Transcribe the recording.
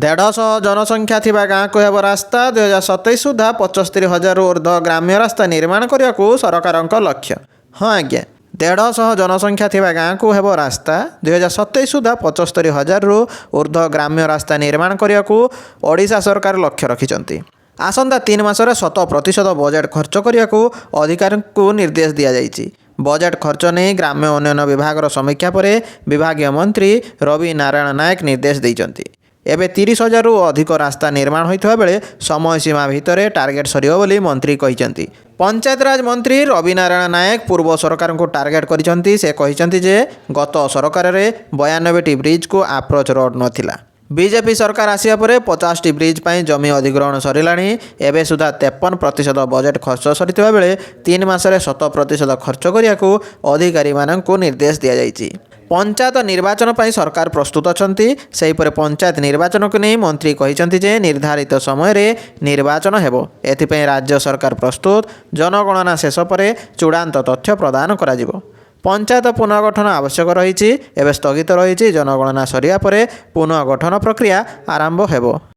ଦେଢ଼ଶହ ଜନସଂଖ୍ୟା ଥିବା ଗାଁକୁ ହେବ ରାସ୍ତା। 2027 ସୁଦ୍ଧା 75,000ରୁ ଉର୍ଦ୍ଧ୍ୱ ଗ୍ରାମ୍ୟ ରାସ୍ତା ନିର୍ମାଣ କରିବାକୁ ସରକାରଙ୍କ ଲକ୍ଷ୍ୟ। ହଁ ଆଜ୍ଞା, 150 ଜନସଂଖ୍ୟା ଥିବା ଗାଁକୁ ହେବ ରାସ୍ତା। 2027 ସୁଦ୍ଧା 75,000ରୁ ଉର୍ଦ୍ଧ୍ୱ ଗ୍ରାମ୍ୟ ରାସ୍ତା ନିର୍ମାଣ କରିବାକୁ ଓଡ଼ିଶା ସରକାର ଲକ୍ଷ୍ୟ ରଖିଛନ୍ତି। ଆସନ୍ତା 3 ମାସରେ 100% ବଜେଟ୍ ଖର୍ଚ୍ଚ କରିବାକୁ ଅଧିକାରୀଙ୍କୁ ନିର୍ଦ୍ଦେଶ ଦିଆଯାଇଛି। ବଜେଟ୍ ଖର୍ଚ୍ଚ ନେଇ ଗ୍ରାମ୍ୟ ଉନ୍ନୟନ ବିଭାଗର ସମୀକ୍ଷା ପରେ ବିଭାଗୀୟ ମନ୍ତ୍ରୀ ରବି ନାରାୟଣ ନାୟକ ନିର୍ଦ୍ଦେଶ ଦେଇଛନ୍ତି। ଏବେ 30,000ରୁ ଅଧିକ ରାସ୍ତା ନିର୍ମାଣ ହୋଇଥିବା ବେଳେ ସମୟସୀମା ଭିତରେ ଟାର୍ଗେଟ୍ ସରିବ ବୋଲି ମନ୍ତ୍ରୀ କହିଛନ୍ତି। ପଞ୍ଚାୟତରାଜ ମନ୍ତ୍ରୀ ରବି ନାରାୟଣ ନାୟକ ପୂର୍ବ ସରକାରଙ୍କୁ ଟାର୍ଗେଟ୍ କରିଛନ୍ତି। ସେ କହିଛନ୍ତି ଯେ ଗତ ସରକାରରେ 92ଟି ବ୍ରିଜ୍କୁ ଆପ୍ରୋଚ୍ ରୋଡ୍ ନଥିଲା। ବିଜେପି ସରକାର ଆସିବା ପରେ 50ଟି ବ୍ରିଜ୍ ପାଇଁ ଜମି ଅଧିଗ୍ରହଣ ସରିଲାଣି। ଏବେ ସୁଦ୍ଧା 53% ବଜେଟ୍ ଖର୍ଚ୍ଚ ସରିଥିବା ବେଳେ 3 ମାସରେ 100% ଖର୍ଚ୍ଚ କରିବାକୁ ଅଧିକାରୀମାନଙ୍କୁ ନିର୍ଦ୍ଦେଶ ଦିଆଯାଇଛି। ପଞ୍ଚାୟତ ନିର୍ବାଚନ ପାଇଁ ସରକାର ପ୍ରସ୍ତୁତ ଅଛନ୍ତି। ସେହିପରି ପଞ୍ଚାୟତ ନିର୍ବାଚନକୁ ନେଇ ମନ୍ତ୍ରୀ କହିଛନ୍ତି ଯେ ନିର୍ଦ୍ଧାରିତ ସମୟରେ ନିର୍ବାଚନ ହେବ। ଏଥିପାଇଁ ରାଜ୍ୟ ସରକାର ପ୍ରସ୍ତୁତ। ଜନଗଣନା ଶେଷ ପରେ ଚୂଡ଼ାନ୍ତ ତଥ୍ୟ ପ୍ରଦାନ କରାଯିବ। ପଞ୍ଚାୟତ ପୁନଃଗଠନ ଆବଶ୍ୟକ ରହିଛି। ଏବେ ସ୍ଥଗିତ ରହିଛି। ଜନଗଣନା ସରିବା ପରେ ପୁନଃଗଠନ ପ୍ରକ୍ରିୟା ଆରମ୍ଭ ହେବ।